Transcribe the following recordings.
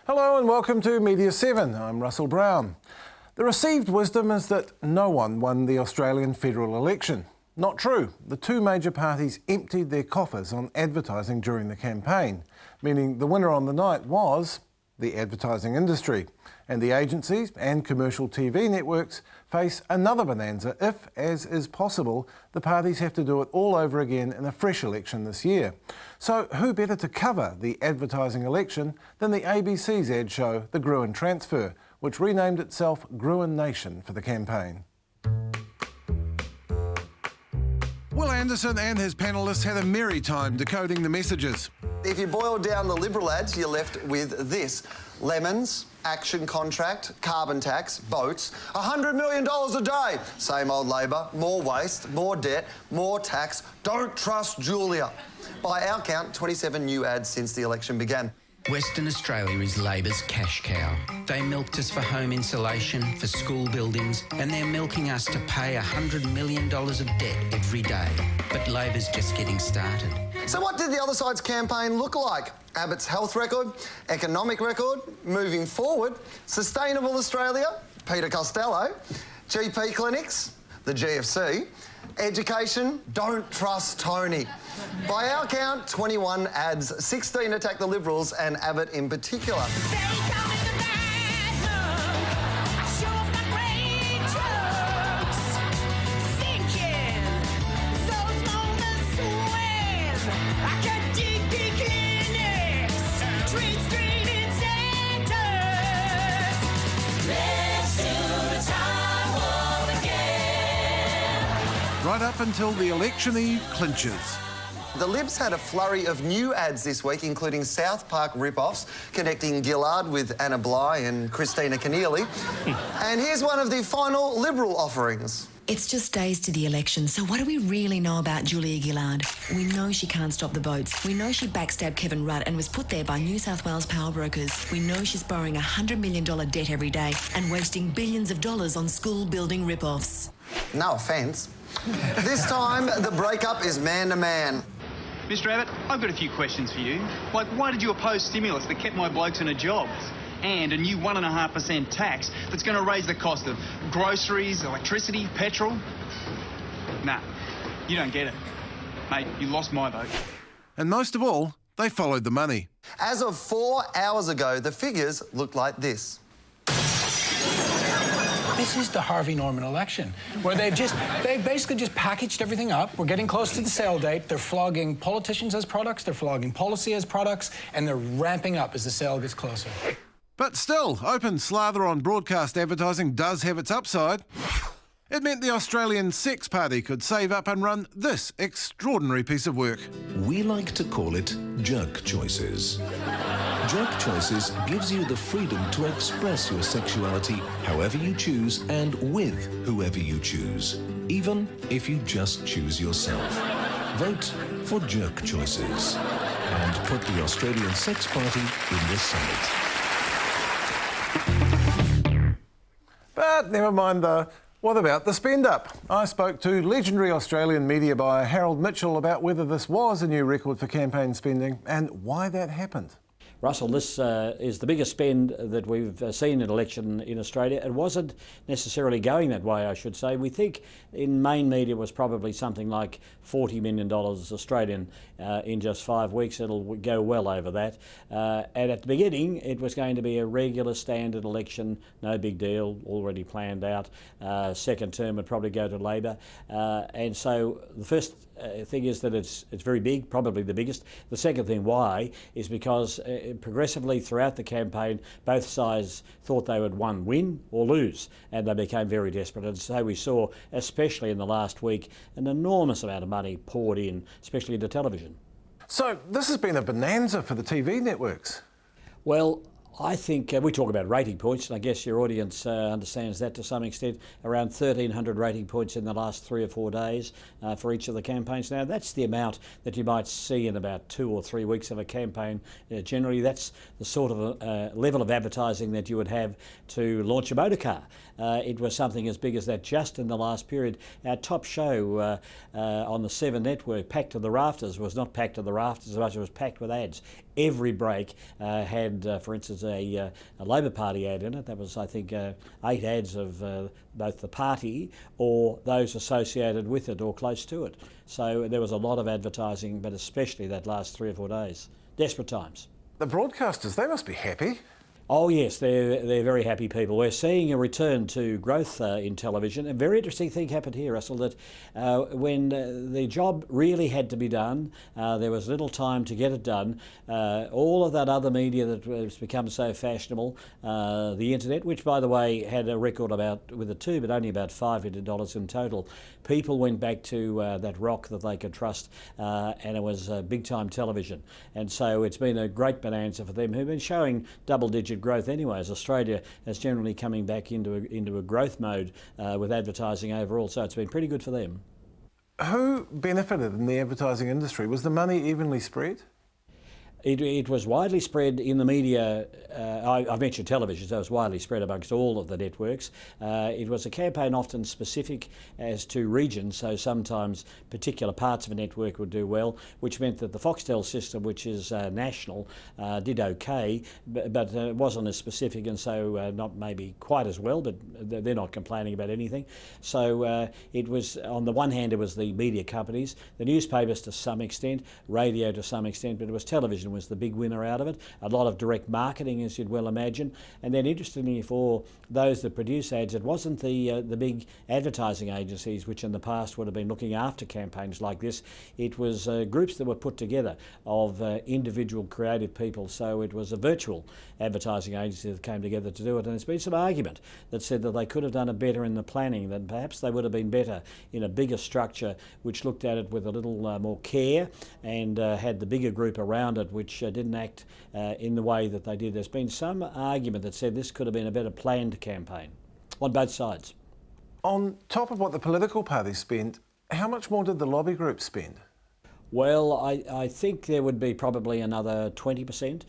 Hello and welcome to Media7. I'm Russell Brown. The received wisdom is that no one won the Australian federal election. Not true. The two major parties emptied their coffers on advertising during the campaign, meaning the winner on the night was the advertising industry. And the agencies and commercial TV networks face another bonanza if, as is possible, the parties have to do it all over again in a fresh election this year. So who better to cover the advertising election than the ABC's ad show, The Gruen Transfer, which renamed itself Gruen Nation for the campaign. Will Anderson and his panellists had a merry time decoding the messages. If you boil down the Liberal ads, you're left with this. Lemons, action contract, carbon tax, boats, $100 million a day. Same old Labor, more waste, more debt, more tax. Don't trust Julia. By our count, 27 new ads since the election began. Western Australia is Labor's cash cow. They milked us for home insulation, for school buildings, and they're milking us to pay $100 million of debt every day. But Labor's just getting started. So what did the other side's campaign look like? Abbott's health record, economic record, moving forward, sustainable Australia, Peter Costello, GP clinics, the GFC, education, don't trust Tony. By our count, 21 ads, 16 attack the Liberals and Abbott in particular. Right up until the election eve clinches. The Libs had a flurry of new ads this week, including South Park rip-offs, connecting Gillard with Anna Bligh and Christina Keneally. And here's one of the final Liberal offerings. It's just days to the election, so what do we really know about Julia Gillard? We know she can't stop the boats. We know she backstabbed Kevin Rudd and was put there by New South Wales power brokers. We know she's borrowing $100 million debt every day and wasting billions of dollars on school building rip-offs. No offence. This time, the breakup is man-to-man. Mr Abbott, I've got a few questions for you. Like, why did you oppose stimulus that kept my blokes in a job? And a new 1.5% tax that's going to raise the cost of groceries, electricity, petrol? Nah, you don't get it. Mate, you lost my vote. And most of all, they followed the money. As of 4 hours ago, the figures looked like this. This is the Harvey Norman election, where they've basically just packaged everything up. We're getting close to the sale date. They're flogging politicians as products, they're flogging policy as products, and they're ramping up as the sale gets closer. But still, open slather on broadcast advertising does have its upside. It meant the Australian Sex Party could save up and run this extraordinary piece of work. We like to call it Jerk Choices. Jerk Choices gives you the freedom to express your sexuality however you choose and with whoever you choose, even if you just choose yourself. Vote for Jerk Choices and put the Australian Sex Party in the Senate. But never mind the what about the spend-up? I spoke to legendary Australian media buyer Harold Mitchell about whether this was a new record for campaign spending and why that happened. Russell, this is the biggest spend that we've seen in election in Australia. It wasn't necessarily going that way, I should say. We think in main media was probably something like $40 million Australian in just 5 weeks. It'll go well over that. And at the beginning, it was going to be a regular standard election, no big deal, already planned out. Second term would probably go to Labor. And so the first thing is that it's very big, probably the biggest. The second thing why is because progressively throughout the campaign, both sides thought they would win or lose, and they became very desperate. And so we saw, especially in the last week, an enormous amount of money poured in, especially into television. So this has been a bonanza for the TV networks. Well, I think we talk about rating points, and I guess your audience understands that to some extent. Around 1,300 rating points in the last 3 or 4 days for each of the campaigns. Now, that's the amount that you might see in about 2 or 3 weeks of a campaign. Generally, that's the sort of level of advertising that you would have to launch a motor car. It was something as big as that just in the last period. Our top show on the 7 network, Packed to the Rafters, was not packed to the rafters as much as it was packed with ads. every break had, for instance, a Labor Party ad in it. That was, I think, 8 ads of both the party or those associated with it or close to it. So there was a lot of advertising, but especially that last 3 or 4 days. Desperate times. The broadcasters, they must be happy. Oh yes, they're very happy people. We're seeing a return to growth in television. A very interesting thing happened here, Russell, that when the job really had to be done, there was little time to get it done. All of that other media that has become so fashionable, the internet, which by the way had a record with a 2, but only about $5 million in total. People went back to that rock that they could trust, and it was big time television. And so it's been a great bonanza for them, who've been showing double-digit growth anyway, as Australia is generally coming back into a growth mode with advertising overall. So it's been pretty good for them. Who benefited in the advertising industry? Was the money evenly spread? It was widely spread in the media. I've mentioned television, so it was widely spread amongst all of the networks. It was a campaign often specific as to regions, so sometimes particular parts of a network would do well, which meant that the Foxtel system, which is national, did okay, but it wasn't as specific, and so not maybe quite as well, but they're not complaining about anything. So it was, on the one hand, it was the media companies, the newspapers to some extent, radio to some extent, but it was television was the big winner out of it. A lot of direct marketing, as you'd well imagine. And then interestingly for those that produce ads, it wasn't the big advertising agencies which in the past would have been looking after campaigns like this. It was groups that were put together of individual creative people. So it was a virtual advertising agency that came together to do it. And there's been some argument that said that they could have done it better in the planning, that perhaps they would have been better in a bigger structure which looked at it with a little more care and had the bigger group around it which didn't act in the way that they did. There's been some argument that said this could have been a better planned campaign on both sides. On top of what the political parties spent, how much more did the lobby groups spend? Well, I think there would be probably another 20%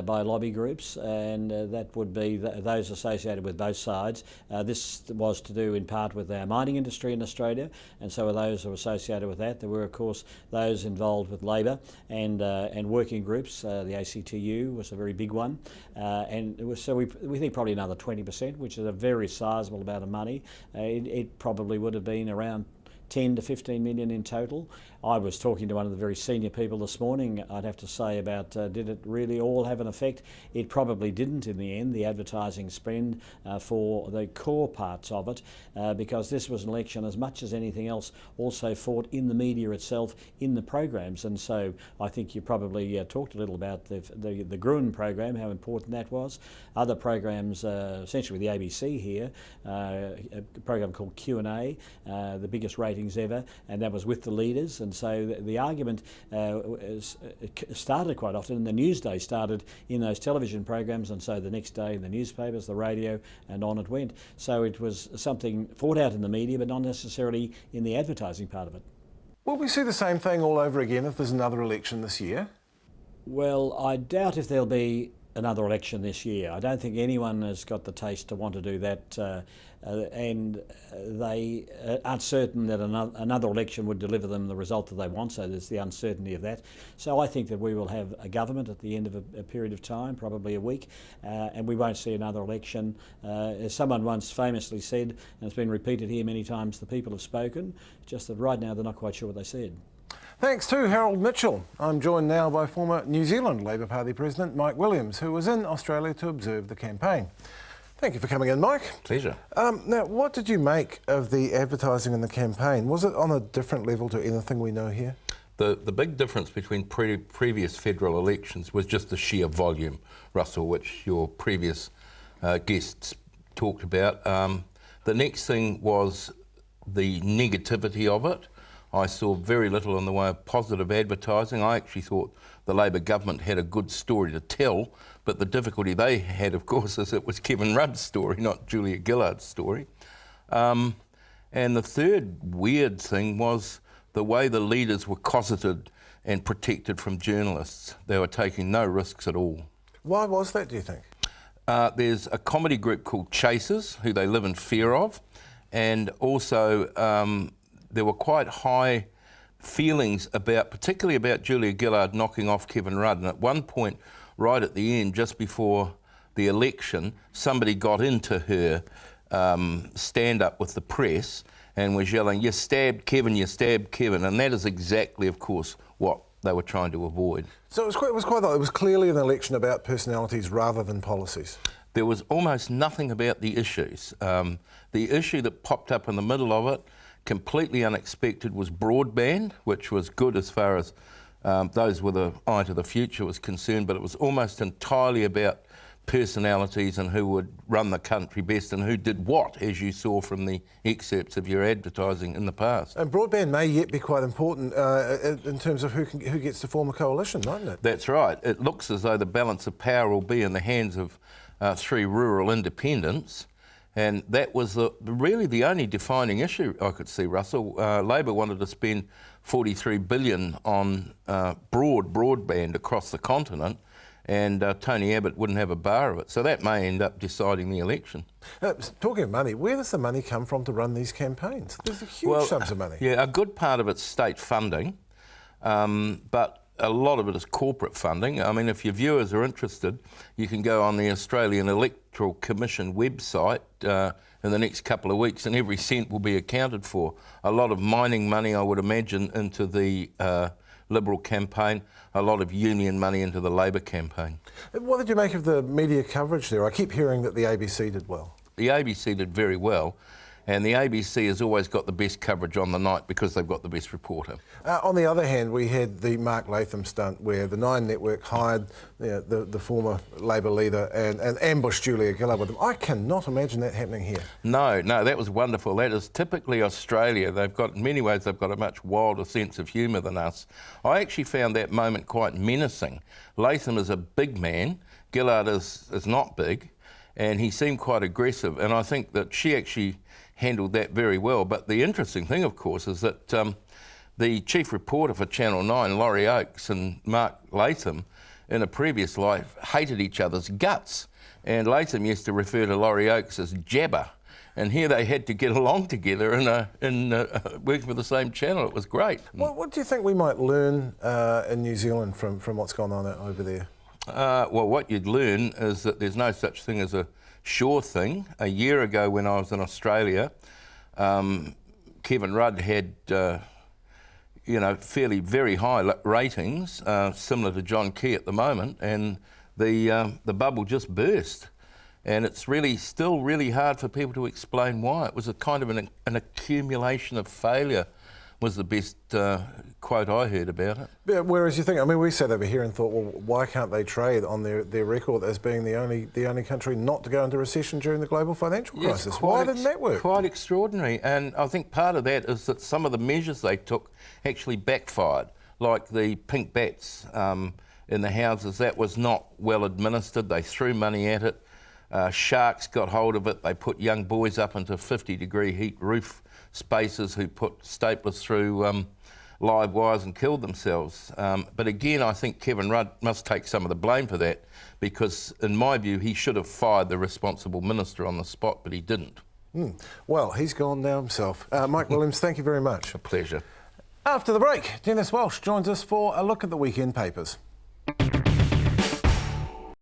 by lobby groups, and that would be those associated with both sides. This was to do in part with our mining industry in Australia, and so those who were associated with that. There were, of course, those involved with Labor and working groups. The ACTU was a very big one, and it was, so we think probably another 20%, which is a very sizable amount of money. It probably would have been around 10 to 15 million in total. I was talking to one of the very senior people this morning, I'd have to say, about did it really all have an effect? It probably didn't in the end, the advertising spend for the core parts of it, because this was an election, as much as anything else, also fought in the media itself, in the programs. And so I think you probably talked a little about the Gruen program, how important that was. Other programs, essentially with the ABC here, a program called Q&A, the biggest ratings ever, and that was with the leaders. And so the argument started quite often, and the news day started in those television programs, and so the next day in the newspapers, the radio, and on it went. So it was something fought out in the media, but not necessarily in the advertising part of it. Will we see the same thing all over again if there's another election this year? Well, I doubt if there'll be another election this year. I don't think anyone has got the taste to want to do that, and they aren't certain that another election would deliver them the result that they want, so there's the uncertainty of that. So I think that we will have a government at the end of a period of time, probably a week, and we won't see another election. As someone once famously said, and it's been repeated here many times, the people have spoken, just that right now they're not quite sure what they said. Thanks to Harold Mitchell. I'm joined now by former New Zealand Labor Party President Mike Williams, who was in Australia to observe the campaign. Thank you for coming in, Mike. Pleasure. Now, what did you make of the advertising in the campaign? Was it on a different level to anything we know here? The big difference between previous federal elections was just the sheer volume, Russell, which your previous guests talked about. The next thing was the negativity of it. I saw very little in the way of positive advertising. I actually thought the Labor government had a good story to tell, but the difficulty they had, of course, is it was Kevin Rudd's story, not Julia Gillard's story. And the third weird thing was the way the leaders were cosseted and protected from journalists. They were taking no risks at all. Why was that, do you think? There's a comedy group called Chasers, who they live in fear of, and also there were quite high feelings about, particularly about Julia Gillard knocking off Kevin Rudd. And at one point, right at the end, just before the election, somebody got into her stand-up with the press and was yelling, "You stabbed Kevin, you stabbed Kevin." And that is exactly, of course, what they were trying to avoid. So it was clearly an election about personalities rather than policies. There was almost nothing about the issues. The issue that popped up in the middle of it, completely unexpected, was broadband, which was good as far as those with an eye to the future was concerned, but it was almost entirely about personalities and who would run the country best and who did what, as you saw from the excerpts of your advertising in the past. And broadband may yet be quite important in terms of who gets to form a coalition, mightn't it? That's right. It looks as though the balance of power will be in the hands of 3 rural independents, and that was really the only defining issue I could see, Russell. Labor wanted to spend $43 billion on broadband across the continent, and Tony Abbott wouldn't have a bar of it. So that may end up deciding the election. Talking of money, where does the money come from to run these campaigns? There's huge sums of money. Yeah, a good part of it's state funding, but a lot of it is corporate funding. I mean, if your viewers are interested, you can go on the Australian Electoral Commission website in the next couple of weeks, and every cent will be accounted for. A lot of mining money, I would imagine, into the Liberal campaign, a lot of union money into the Labor campaign. What did you make of the media coverage there? I keep hearing that the ABC did well. The ABC did very well, and the ABC has always got the best coverage on the night because they've got the best reporter. On the other hand, we had the Mark Latham stunt where the Nine Network hired the former Labor leader and ambushed Julia Gillard with them. I cannot imagine that happening here. No, that was wonderful. That is typically Australia. In many ways, they've got a much wilder sense of humour than us. I actually found that moment quite menacing. Latham is a big man. Gillard is not big, and he seemed quite aggressive, and I think that she actually handled that very well. But the interesting thing, of course, is that the chief reporter for Channel 9, Laurie Oakes, and Mark Latham, in a previous life, hated each other's guts. And Latham used to refer to Laurie Oakes as Jabber. And here they had to get along together in working for the same channel. It was great. What do you think we might learn in New Zealand from what's gone on over there? Well, what you'd learn is that there's no such thing as a sure thing. A year ago when I was in Australia, Kevin Rudd had, fairly very high ratings, similar to John Key at the moment, and the bubble just burst. And it's still really hard for people to explain why. It was a kind of an accumulation of failure, was the best quote I heard about it. Yeah, whereas you think, I mean, we sat over here and thought, well, why can't they trade on their record as being the only country not to go into recession during the global financial crisis? Why didn't that work? Quite extraordinary. And I think part of that is that some of the measures they took actually backfired, like the pink bats in the houses. That was not well administered. They threw money at it. Sharks got hold of it. They put young boys up into 50-degree heat roof spaces who put staplers through live wires and killed themselves. But again, I think Kevin Rudd must take some of the blame for that, because in my view, he should have fired the responsible minister on the spot, but he didn't. Well, he's gone now himself. Mike Williams, thank you very much. A pleasure. After the break, Dennis Walsh joins us for a look at the weekend papers.